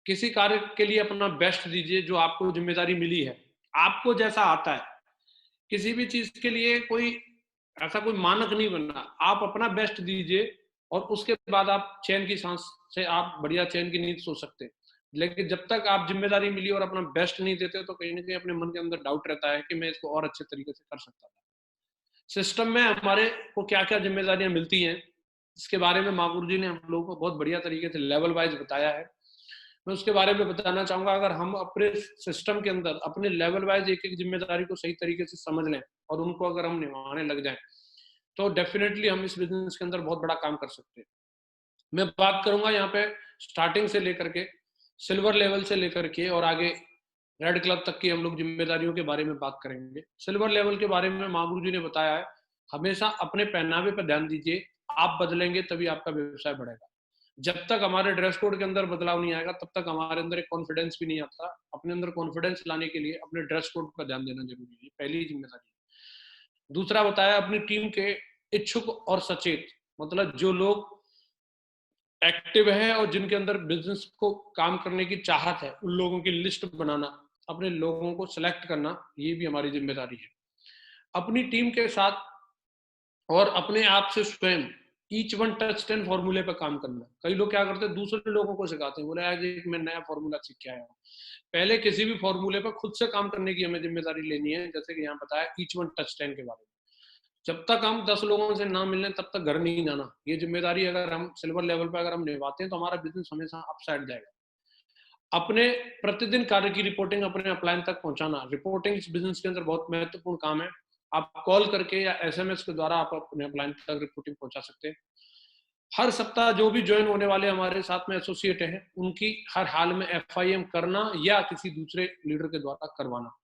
किसी कार्य के लिए अपना बेस्ट दीजिए, जो आपको जिम्मेदारी मिली है, आपको जैसा आता है। किसी भी चीज के लिए कोई ऐसा कोई मानक नहीं बनना, आप अपना बेस्ट दीजिए, और उसके बाद आप चैन की सांस से आप बढ़िया चैन की नींद सो सकते हैं। लेकिन जब तक आप जिम्मेदारी मिली और अपना बेस्ट नहीं देते, तो कहीं ना कहीं अपने मन के अंदर डाउट रहता है कि मैं इसको और अच्छे तरीके से कर सकता था। सिस्टम में हमारे को क्या क्या जिम्मेदारियां मिलती हैं, इसके बारे में महागुरु जी ने हम लोगों को बहुत बढ़िया तरीके से लेवल वाइज बताया है। मैं उसके बारे में बताना चाहूंगा। अगर हम अपने सिस्टम के अंदर अपने लेवल वाइज एक एक जिम्मेदारी को सही तरीके से समझ लें और उनको अगर हम निभाने लग जाएं, तो डेफिनेटली हम इस बिजनेस के अंदर बहुत बड़ा काम कर सकते हैं। मैं बात करूंगा यहाँ पे स्टार्टिंग से लेकर के, सिल्वर लेवल से लेकर के और आगे रेड क्लब तक की हम लोग जिम्मेदारियों के बारे में बात करेंगे। सिल्वर लेवल के बारे में महागुरु जी ने बताया है, हमेशा अपने पहनावे पर ध्यान दीजिए। आप बदलेंगे तभी आपका व्यवसाय बढ़ेगा। जब तक हमारे ड्रेस कोड के अंदर बदलाव नहीं आएगा, तब तक हमारे अंदर एक कॉन्फिडेंस भी नहीं आता। अपने अंदर कॉन्फिडेंस लाने के लिए अपने ड्रेस कोड पर ध्यान देना जरूरी है, पहली जिम्मेदारी। दूसरा बताया, अपनी टीम के इच्छुक और सचेत, मतलब जो लोग एक्टिव है और जिनके अंदर बिजनेस को काम करने की चाहत है, उन लोगों की लिस्ट बनाना, अपने लोगों को सिलेक्ट करना, ये भी हमारी जिम्मेदारी है। अपनी टीम के साथ और अपने आप से स्वयं ईच वन टच 10 फॉर्मूले पर काम करना। कई लोग क्या करते हैं, दूसरे लोगों को सिखाते हैं, बोले आज एक मैं नया फॉर्मूला सीख के आया हूँ। पहले किसी भी फॉर्मूले पर खुद से काम करने की हमें जिम्मेदारी लेनी है। जैसे कि यहाँ बताया ईच वन टच 10 के बारे में, जब तक हम 10 लोगों से ना मिलने तब तक घर नहीं जाना। ये जिम्मेदारी अगर हम सिल्वर लेवल पर अगर हम निभाते हैं, तो हमारा बिजनेस हमेशा अपसाइड जाएगा। अपने प्रतिदिन कार्य की रिपोर्टिंग अपने अपलाइन तक पहुंचाना, रिपोर्टिंग इस बिजनेस के अंदर बहुत महत्वपूर्ण काम है। आप कॉल करके या एसएमएस के द्वारा आप अपने अपलाइन तक रिपोर्टिंग पहुंचा सकते हैं। हर सप्ताह जो भी ज्वाइन होने वाले हमारे साथ में एसोसिएट हैं, उनकी हर हाल में एफआईएम करना या किसी दूसरे लीडर के द्वारा करवाना।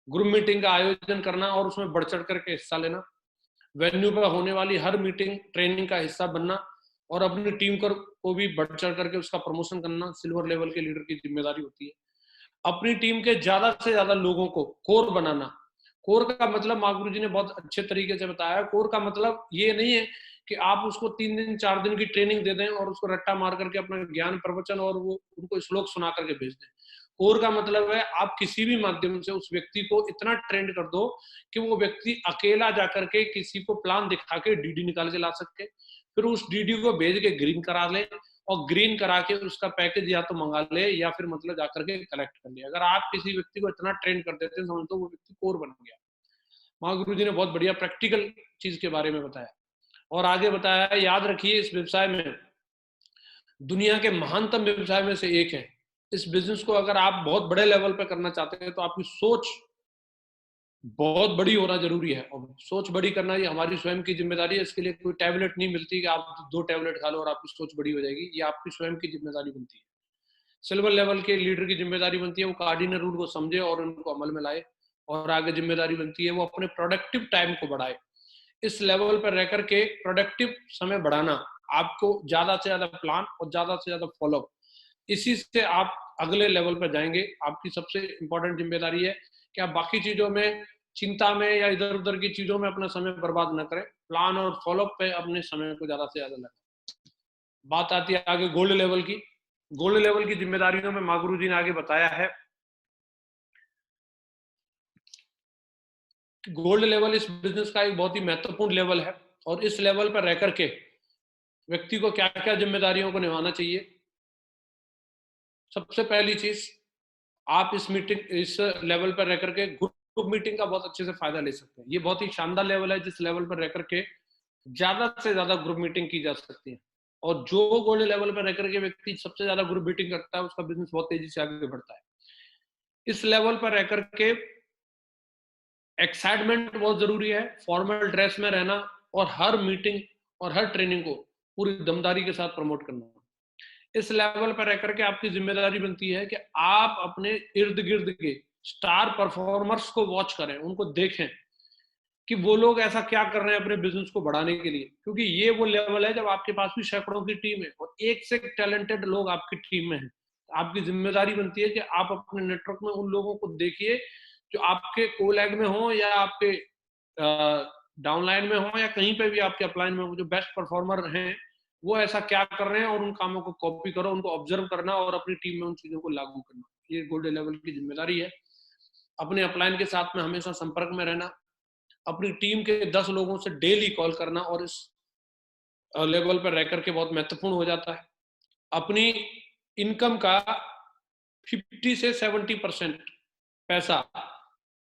ग्रुप मीटिंग का आयोजन करना और उसमें बढ़ चढ़ करके हिस्सा लेना। वेन्यू पर होने वाली हर मीटिंग ट्रेनिंग का हिस्सा बनना, और अपनी टीम को भी बढ़ चढ़ करके उसका प्रमोशन करना सिल्वर लेवल के लीडर की जिम्मेदारी होती है। अपनी टीम के ज्यादा से ज्यादा लोगों को कोर बनाना। कोर का मतलब महागुरु जी ने बहुत अच्छे तरीके से बताया। कोर का मतलब ये नहीं है कि आप उसको 3 दिन 4 दिन की ट्रेनिंग दे दें और उसको रट्टा मार करके अपना ज्ञान प्रवचन और वो उनको श्लोक सुना करके भेज दें। कोर का मतलब है आप किसी भी माध्यम से उस व्यक्ति को इतना ट्रेंड कर दो कि वो व्यक्ति अकेला जाकर के किसी को प्लान दिखा के डीडी निकाल के ला सके, फिर उस डीडी को भेज के ग्रीन करा ले, और ग्रीन करा के उसका पैकेज या तो मंगा ले या फिर मतलब जाकर के कलेक्ट कर ले। अगर आप किसी व्यक्ति को इतना ट्रेन कर देते हैं, समझ लो वो व्यक्ति कोर बन गया। महागुरु जी ने बहुत बढ़िया प्रैक्टिकल चीज के बारे में बताया। और आगे बताया, याद रखिए इस व्यवसाय में दुनिया के महानतम व्यवसाय में से एक है। इस बिजनेस को अगर आप बहुत बड़े लेवल पे करना चाहते हैं, तो आपकी सोच बहुत बड़ी होना जरूरी है। और सोच बड़ी करना ये हमारी स्वयं की जिम्मेदारी है। इसके लिए कोई टैबलेट नहीं मिलती कि आप 2 टैबलेट खा लो और आपकी सोच बड़ी हो जाएगी। ये आपकी स्वयं की जिम्मेदारी बनती है। सिल्वर लेवल के लीडर की जिम्मेदारी बनती है वो कार्डिनल रूल को समझे और उनको अमल में लाए। और आगे जिम्मेदारी बनती है वो अपने प्रोडक्टिव टाइम को बढ़ाए। इस लेवल पर रह करके प्रोडक्टिव समय बढ़ाना, आपको ज्यादा से ज्यादा प्लान और ज्यादा से ज्यादा फॉलो, इसी से आप अगले लेवल पर जाएंगे। आपकी सबसे इंपॉर्टेंट जिम्मेदारी है कि आप बाकी चीजों में चिंता में या इधर उधर की चीजों में अपना समय बर्बाद न करें, प्लान और फॉलोअप पे अपने समय को ज्यादा से ज्यादा लगाएं। बात आती है आगे गोल्ड लेवल की। गोल्ड लेवल की जिम्मेदारियों में मागुरु जी ने आगे बताया है, गोल्ड लेवल इस बिजनेस का एक बहुत ही महत्वपूर्ण लेवल है, और इस लेवल पर रह करके व्यक्ति को क्या क्या जिम्मेदारियों को निभाना चाहिए। सबसे पहली चीज, आप इस लेवल पर रह करके ग्रुप मीटिंग का बहुत अच्छे से फायदा ले सकते हैं। ये बहुत ही शानदार लेवल है जिस लेवल पर रह करके ज्यादा से ज्यादा ग्रुप मीटिंग की जा सकती है, और जो गोल्ड लेवल पर रह करके व्यक्ति सबसे ज्यादा ग्रुप मीटिंग करता है उसका बिजनेस बहुत तेजी से आगे बढ़ता है। इस लेवल पर रह करके एक्साइटमेंट बहुत जरूरी है, फॉर्मल ड्रेस में रहना और हर मीटिंग और हर ट्रेनिंग को पूरी दमदारी के साथ प्रमोट करना। इस लेवल पर रह करके आपकी जिम्मेदारी बनती है कि आप अपने इर्द गिर्द के स्टार परफॉर्मर्स को वॉच करें, उनको देखें कि वो लोग ऐसा क्या कर रहे हैं अपने बिजनेस को बढ़ाने के लिए, क्योंकि ये वो लेवल है जब आपके पास भी सैकड़ों की टीम है और एक से टैलेंटेड लोग आपकी टीम में हैं। आपकी जिम्मेदारी बनती है कि आप अपने नेटवर्क में उन लोगों को देखिए जो आपके कोलैग में हो या आपके डाउनलाइन में हो या कहीं पे भी आपके अपलाइन में हो, जो बेस्ट परफॉर्मर हैं वो ऐसा क्या कर रहे हैं और उन कामों को कॉपी करो, उनको ऑब्जर्व करना और अपनी टीम में उन चीजों को लागू करना। ये गोल्ड लेवल की जिम्मेदारी है। अपने अपलाइन के साथ में हमेशा संपर्क में रहना, अपनी टीम के 10 लोगों से डेली कॉल करना और इस लेवल पर रह करके बहुत महत्वपूर्ण हो जाता है। अपनी इनकम का 50 से 70% पैसा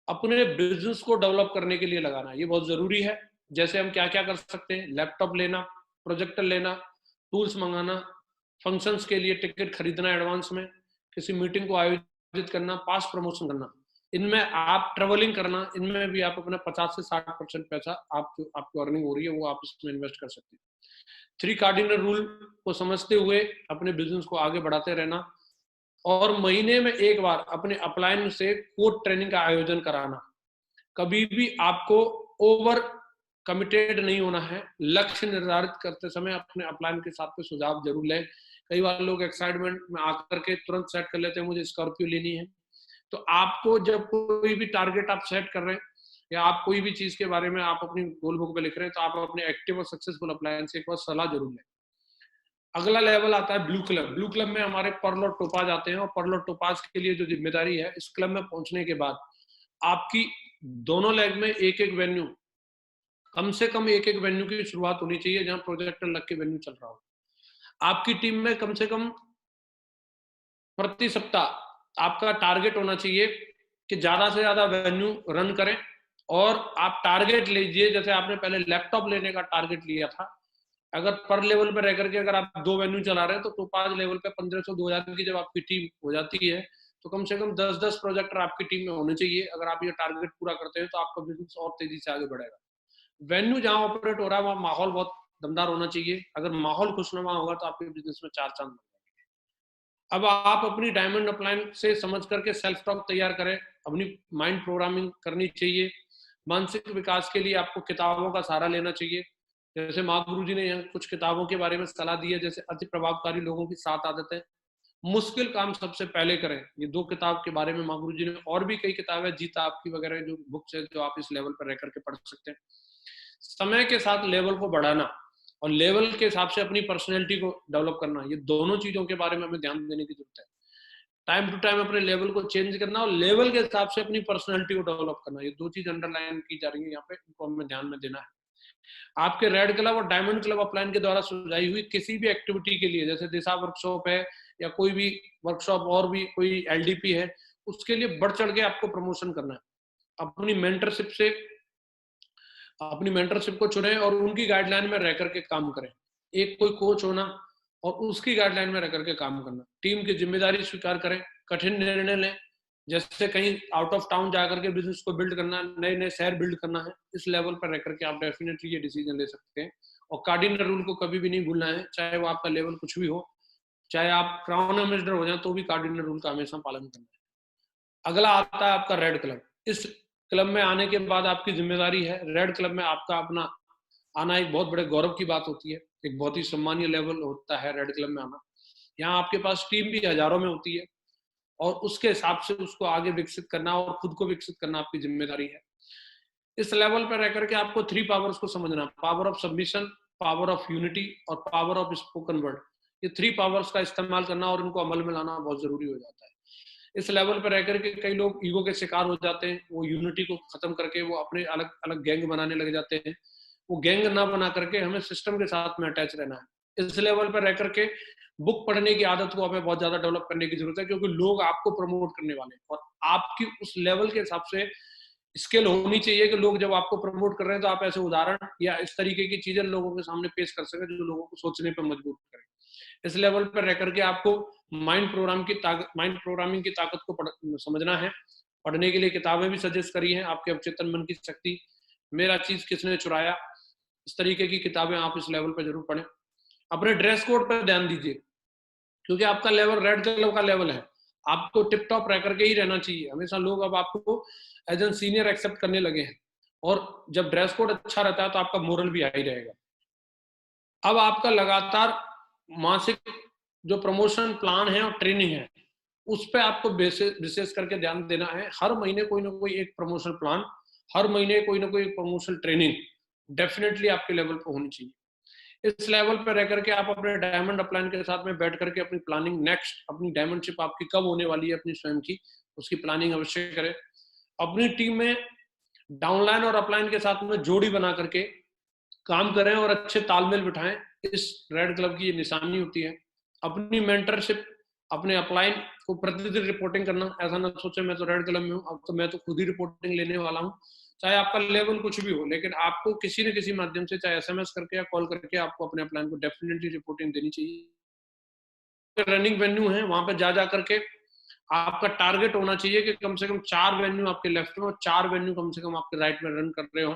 अपने बिजनेस को डेवलप करने के लिए लगाना, ये बहुत जरूरी है। जैसे हम क्या क्या कर सकते हैं, लैपटॉप लेना, प्रोजेक्टर लेना, टूल्स मंगाना, फंक्शंस के लिए टिकट खरीदना एडवांस में, किसी मीटिंग को आयोजित करना, पास प्रमोशन करना, इनमें आप ट्रेवलिंग करना, इनमें भी आप अपना 50 से 60% पैसा आपको अर्निंग हो रही है वो आप इसमें इन्वेस्ट कर सकते हैं। 3 कार्डिनल रूल को समझते हुए अपने बिजनेस को आगे बढ़ाते रहना, और महीने में एक बार अपने अपलाइन से कोड ट्रेनिंग का आयोजन कराना। कभी भी आपको ओवर कमिटेड नहीं होना है। लक्ष्य निर्धारित करते समय अपने अपलाइन के साथ में सुझाव जरूर लें। कई बार लोग एक्साइटमेंट में आकर के तुरंत सेट कर लेते हैं मुझे स्कॉर्पियो लेनी है, तो आपको जब कोई भी टारगेट आप सेट कर रहे हैं या आप कोई भी चीज के बारे में आप अपनी गोल बुक पे लिख रहे हैं, तो आप अपने एक्टिव और सक्सेसफुल अपलाइन से एक बार सलाह जरूर लें। अगला लेवल आता है ब्लू क्लब। ब्लू क्लब में हमारे पर्ल और टोपाज आते हैं, और पर्ल और टोपाज के लिए जो जिम्मेदारी है, इस क्लब में पहुंचने के बाद आपकी दोनों लेग में एक एक वेन्यू, कम से कम एक एक वेन्यू की शुरुआत होनी चाहिए जहां प्रोजेक्टर लग के वेन्यू चल रहा हो। आपकी टीम में कम से कम प्रति सप्ताह आपका टारगेट होना चाहिए कि ज्यादा से ज्यादा वेन्यू रन करें, और आप टारगेट लीजिए, जैसे आपने पहले लैपटॉप लेने का टारगेट लिया था, अगर पर लेवल पे रह करके अगर आप 2 वेन्यू चला रहे हैं तो टोपाज लेवल पे 1500 2000 की जब आपकी टीम हो जाती है तो कम से कम 10-10 प्रोजेक्टर आपकी टीम में होने चाहिए। अगर आप ये टारगेट पूरा करते हैं तो आपका बिजनेस और तेजी से आगे बढ़ेगा। वेन्यू जहां ऑपरेट हो रहा है वहां माहौल बहुत दमदार होना चाहिए। अगर माहौल खुशनुमा होगा तो आपके बिजनेस में 4 चांद। अब आप अपनी डायमंड अपलाइन से समझ करके सेल्फ टॉक तैयार करें, अपनी माइंड प्रोग्रामिंग करनी चाहिए। मानसिक विकास के लिए आपको किताबों का सहारा लेना चाहिए। जैसे महागुरु जी ने यहाँ कुछ किताबों के बारे में सलाह दी है, जैसे अति प्रभावकारी लोगों की 7 आदतें, मुश्किल काम सबसे पहले करें। ये 2 किताब के बारे में महागुरु जी ने, और भी कई किताबें जीता आपकी वगैरह जो बुक्स है जो आप इस लेवल पर रह करके पढ़ सकते हैं। समय के साथ लेवल को बढ़ाना और लेवल के हिसाब से अपनी पर्सनैलिटी को डेवलप करना, ये दोनों चीजों के बारे में हमें ध्यान देने की जरूरत है। टाइम टू टाइम अपने लेवल को चेंज करना और लेवल के हिसाब से अपनी पर्सनैलिटी को डेवलप करना, ये 2 चीज अंडरलाइन की जा रही है यहाँ पे, इनको हमें ध्यान में देना है। आपके रेड क्लब और डायमंड क्लब अपलाइन के द्वारा सुझाई हुई किसी भी एक्टिविटी के लिए, जैसे दिशा वर्कशॉप है या कोई भी वर्कशॉप और भी कोई एलडीपी है, उसके लिए बढ़ चढ़ के आपको प्रमोशन करना है। अपनी मेंटरशिप को चुने और उनकी गाइडलाइन में रह करके काम करें। एक कोई कोच होना और उसकी गाइडलाइन में रह करके काम करना। टीम की जिम्मेदारी स्वीकार करें, कठिन निर्णय लें, जैसे कहीं आउट ऑफ टाउन जाकर के बिजनेस को बिल्ड करना, नए नए शहर बिल्ड करना है, इस लेवल पर रह करके आप डेफिनेटली ये डिसीजन ले सकते हैं। और कार्डिनल रूल को कभी भी नहीं भूलना है, चाहे वो आपका लेवल कुछ भी हो, चाहे आप क्राउन एम्बेसडर हो जाए तो भी कार्डिनल रूल का हमेशा पालन करना है। अगला आता है आपका रेड क्लब। इस क्लब में आने के बाद आपकी जिम्मेदारी है, रेड क्लब में आपका अपना आना एक बहुत बड़े गौरव की बात होती है, एक बहुत ही सम्मानीय लेवल होता है रेड क्लब में आना। यहाँ आपके पास टीम भी हजारों में होती है और उसके हिसाब से उसको आगे विकसित करना और खुद को विकसित करना आपकी जिम्मेदारी है। इस लेवल पर रह करके आपको 3 पावर्स को समझना, power of submission, power of unity और पावर ऑफ स्पोकन वर्ड। ये 3 पावर्स का इस्तेमाल करना और इनको अमल में लाना बहुत जरूरी हो जाता है। इस लेवल पर रह करके कई लोग ईगो के शिकार हो जाते हैं, वो यूनिटी को खत्म करके वो अपने अलग अलग गैंग बनाने लग जाते हैं। वो गैंग ना बना करके हमें सिस्टम के साथ में अटैच रहना है। इस लेवल पर रह करके बुक पढ़ने की आदत को हमें बहुत ज्यादा डेवलप करने की जरूरत है, क्योंकि लोग आपको प्रमोट करने वाले हैं और आपकी उस लेवल के हिसाब से स्किल होनी चाहिए कि लोग जब आपको प्रमोट कर रहे हैं तो आप ऐसे उदाहरण या इस तरीके की चीजें लोगों के सामने पेश कर सके जो लोगों को सोचने पर मजबूर करें। इस लेवल पर रह करके आपको माइंड प्रोग्रामिंग की ताकत को समझना है। पढ़ने के लिए किताबें भी सजेस्ट करी हैं, आपके अवचेतन मन की शक्ति, मेरा चीज किसने चुराया, इस तरीके की किताबें आप इस लेवल पर जरूर पढ़ें। अपने ड्रेस कोड पर ध्यान दीजिए, क्योंकि आपका लेवल रेड कलर का लेवल है, आपको टिप टॉप रह करके ही रहना चाहिए हमेशा। लोग अब आपको एज एन सीनियर एक्सेप्ट करने लगे हैं और जब ड्रेस कोड अच्छा रहता है तो आपका मोरल भी हाई रहेगा। अब आपका लगातार मासिक जो प्रमोशन प्लान है और ट्रेनिंग है, उस पे आपको विशेष करके ध्यान देना है। हर महीने कोई ना कोई एक प्रमोशन प्लान, हर महीने कोई ना कोई प्रमोशन ट्रेनिंग डेफिनेटली आपके लेवल पे होनी चाहिए। इस लेवल पे रह करके आप अपने डायमंड अपलाइन के साथ में बैठ करके अपनी प्लानिंग, नेक्स्ट अपनी डायमंडशिप आपकी कब होने वाली है अपनी स्वयं की, उसकी प्लानिंग अवश्य करें। अपनी टीम में डाउनलाइन और अपलाइन के साथ में जोड़ी बना करके काम करें और अच्छे तालमेल बिठाएं। इस रेड क्लब की ये निशानी होती है। अपनी मेंटरशिप, अपने अपलाइन को प्रतिदिन रिपोर्टिंग करना। ऐसा ना सोचे मैं तो रेड क्लब में हूँ, अब तो मैं तो खुद ही रिपोर्टिंग लेने वाला हूँ। चाहे आपका लेवल कुछ भी हो, लेकिन आपको किसी न किसी माध्यम से, चाहे एसएमएस करके या कॉल करके, आपको अपने अपलाइन को डेफिनेटली रिपोर्टिंग देनी चाहिए। रनिंग वेन्यू है, वहां पर जा करके आपका टारगेट होना चाहिए कि कम से कम 4 वेन्यू आपके लेफ्ट में और 4 वेन्यू कम से कम आपके राइट में रन कर रहे हो।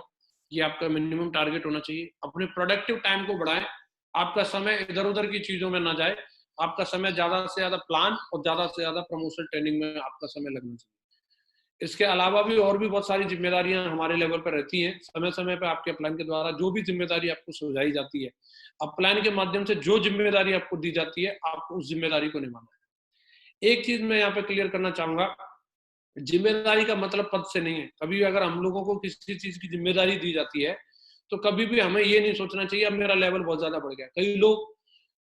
ये आपका मिनिमम टारगेट होना चाहिए। अपने प्रोडक्टिव टाइम को बढ़ाएं, आपका समय इधर उधर की चीजों में ना जाए। आपका समय ज्यादा से ज्यादा प्लान और ज्यादा से ज्यादा प्रमोशन ट्रेनिंग में आपका समय लगना चाहिए। इसके अलावा भी और भी बहुत सारी जिम्मेदारियां हमारे लेवल पर रहती हैं। समय समय पर आपके अपलाइन के द्वारा जो भी जिम्मेदारी आपको सुझाई जाती है, अपलाइन के माध्यम से जो जिम्मेदारी आपको दी जाती है, आपको उस जिम्मेदारी को निभाना है। एक चीज मैं यहाँ पे क्लियर करना चाहूंगा, जिम्मेदारी का मतलब पद से नहीं है। कभी भी अगर हम लोगों को किसी चीज की जिम्मेदारी दी जाती है तो कभी भी हमें ये नहीं सोचना चाहिए अब मेरा लेवल बहुत ज्यादा बढ़ गया। कई लोग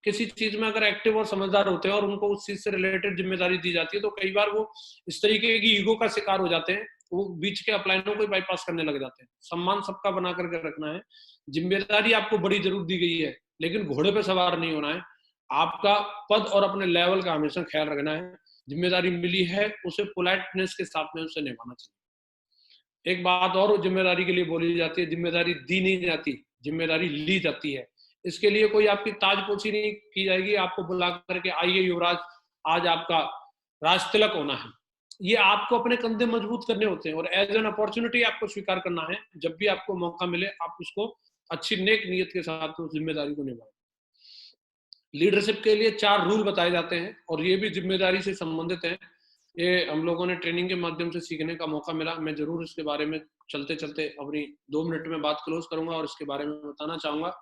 किसी चीज में अगर एक्टिव और समझदार होते हैं और उनको उस चीज से रिलेटेड जिम्मेदारी दी जाती है तो कई बार वो इस तरीके की ईगो का शिकार हो जाते हैं, वो बीच के अपलाइनों को बाईपास करने लग जाते हैं। सम्मान सबका बना करके रखना है। जिम्मेदारी आपको बड़ी जरूर दी गई है, लेकिन घोड़े पे सवार नहीं होना है। आपका पद और अपने लेवल का हमेशा ख्याल रखना है। जिम्मेदारी मिली है, उसे पोलाइटनेस के साथ में उसे निभाना चाहिए। एक बात और जिम्मेदारी के लिए बोली जाती है, जिम्मेदारी दी नहीं जाती, जिम्मेदारी ली जाती है। इसके लिए कोई आपकी ताजपोशी नहीं की जाएगी, आपको बुला करके आइए युवराज, आज आपका राज तिलक होना है। ये आपको अपने कंधे मजबूत करने होते हैं और एज एन अपॉर्चुनिटी आपको स्वीकार करना है। जब भी आपको मौका मिले आप उसको अच्छी नेक नियत के साथ उस जिम्मेदारी को निभाएं। लीडरशिप के लिए 4 रूल बताए जाते हैं और ये भी जिम्मेदारी से संबंधित हैं। ये हम लोगों ने ट्रेनिंग के माध्यम से सीखने का मौका मिला। मैं जरूर इसके बारे में चलते चलते अपनी 2 मिनट में बात क्लोज करूंगा और इसके बारे में बताना चाहूंगा।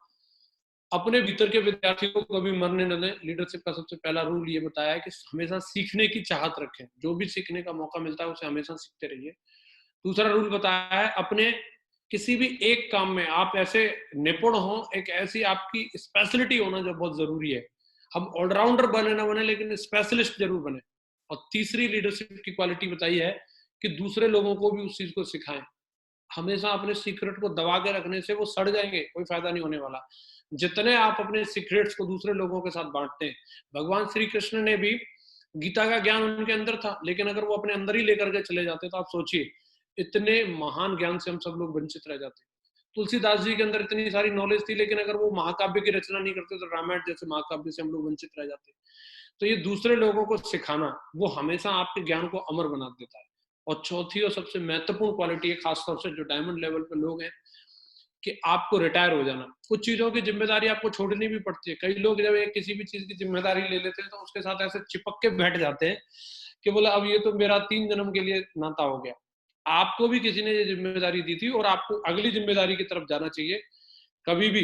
अपने भीतर के विद्यार्थी को कभी मरने न दें। लीडरशिप का सबसे पहला रूल ये बताया है कि हमेशा सीखने की चाहत रखें। जो भी सीखने का मौका मिलता है उसे हमेशा सीखते रहिए। दूसरा रूल बताया है, अपने किसी भी एक काम में आप ऐसे निपुण हो, एक ऐसी आपकी स्पेशलिटी होना जो बहुत जरूरी है। हम ऑलराउंडर बने ना बने, लेकिन स्पेशलिस्ट जरूर बने। और तीसरी लीडरशिप की क्वालिटी बताई है कि दूसरे लोगों को भी उस चीज को सिखाएं। हमेशा अपने सीक्रेट को दबा के रखने से वो सड़ जाएंगे, कोई फायदा नहीं होने वाला। जितने आप अपने सीक्रेट्स को दूसरे लोगों के साथ बांटते हैं, भगवान श्री कृष्ण ने भी, गीता का ज्ञान उनके अंदर था, लेकिन अगर वो अपने अंदर ही लेकर के चले जाते तो आप सोचिए इतने महान ज्ञान से हम सब लोग वंचित रह जाते। तुलसीदास जी के अंदर इतनी सारी नॉलेज थी, लेकिन अगर वो महाकाव्य की रचना नहीं करते तो रामायण जैसे महाकाव्य से हम लोग वंचित रह जाते। तो ये दूसरे लोगों को सिखाना, वो हमेशा आपके ज्ञान को अमर बना देता है। और चौथी और सबसे महत्वपूर्ण क्वालिटी है, खासतौर से जो डायमंड लेवल पे लोग हैं, कि आपको रिटायर हो जाना। कुछ चीजों की जिम्मेदारी आपको छोड़नी भी पड़ती है। कई लोग जब एक किसी भी चीज की जिम्मेदारी ले लेते हैं तो उसके साथ ऐसे चिपक के बैठ जाते हैं कि बोला अब ये तो मेरा 3 जन्म के लिए नाता हो गया। आपको भी किसी ने ये जिम्मेदारी दी थी और आपको अगली जिम्मेदारी की तरफ जाना चाहिए। कभी भी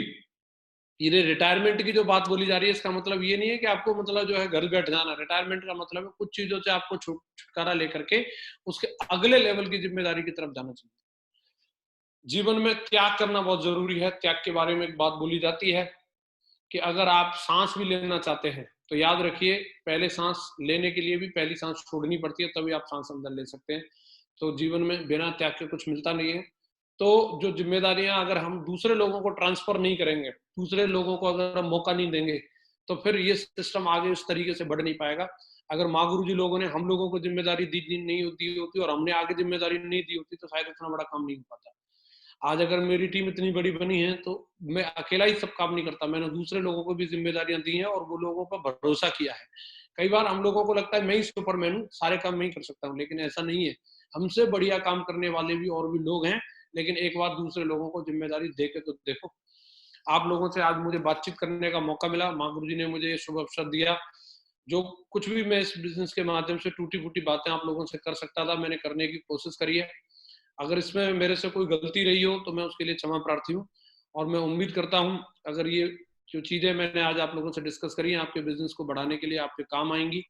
ये रिटायरमेंट की जो बात बोली जा रही है, इसका मतलब ये नहीं है कि आपको मतलब जो है घर बैठ जाना। रिटायरमेंट का मतलब है कुछ चीजों से आपको छुटकारा लेकर के उसके अगले लेवल की जिम्मेदारी की तरफ जाना चाहिए। जीवन में त्याग करना बहुत जरूरी है। त्याग के बारे में एक बात बोली जाती है कि अगर आप सांस भी लेना चाहते हैं तो याद रखिए, पहले सांस लेने के लिए भी पहली सांस छोड़नी पड़ती है, तभी आप सांस अंदर ले सकते हैं। तो जीवन में बिना त्याग के कुछ मिलता नहीं है। तो जो जिम्मेदारियां अगर हम दूसरे लोगों को ट्रांसफर नहीं करेंगे, दूसरे लोगों को अगर हम मौका नहीं देंगे, तो फिर ये सिस्टम आगे उस तरीके से बढ़ नहीं पाएगा। अगर माँ गुरु जी लोगों ने हम लोगों को जिम्मेदारी दी नहीं होती और हमने आगे जिम्मेदारी नहीं दी होती, तो शायद इतना बड़ा काम नहीं हो पाता। आज अगर मेरी टीम इतनी बड़ी बनी है तो मैं अकेला ही सब काम नहीं करता, मैंने दूसरे लोगों को भी जिम्मेदारियां दी हैं और वो लोगों पर भरोसा किया है। कई बार हम लोगों को लगता है मैं ही सुपरमैन हूँ, सारे काम मैं ही कर सकता हूँ, लेकिन ऐसा नहीं है। हमसे बढ़िया काम करने वाले भी और भी लोग हैं, लेकिन एक बार दूसरे लोगों को जिम्मेदारी दे के तो देखो। आप लोगों से आज मुझे बातचीत करने का मौका मिला, माँ गुरु जी ने मुझे ये शुभ अवसर दिया। जो कुछ भी मैं इस बिजनेस के माध्यम से टूटी फूटी बातें आप लोगों से कर सकता था, मैंने करने की कोशिश करी है। अगर इसमें मेरे से कोई गलती रही हो तो मैं उसके लिए क्षमा प्रार्थी हूँ। और मैं उम्मीद करता हूँ अगर ये जो चीजें मैंने आज आप लोगों से डिस्कस करी हैं आपके बिजनेस को बढ़ाने के लिए आपके काम आएंगी।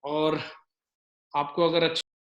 और आपको अगर अच्छा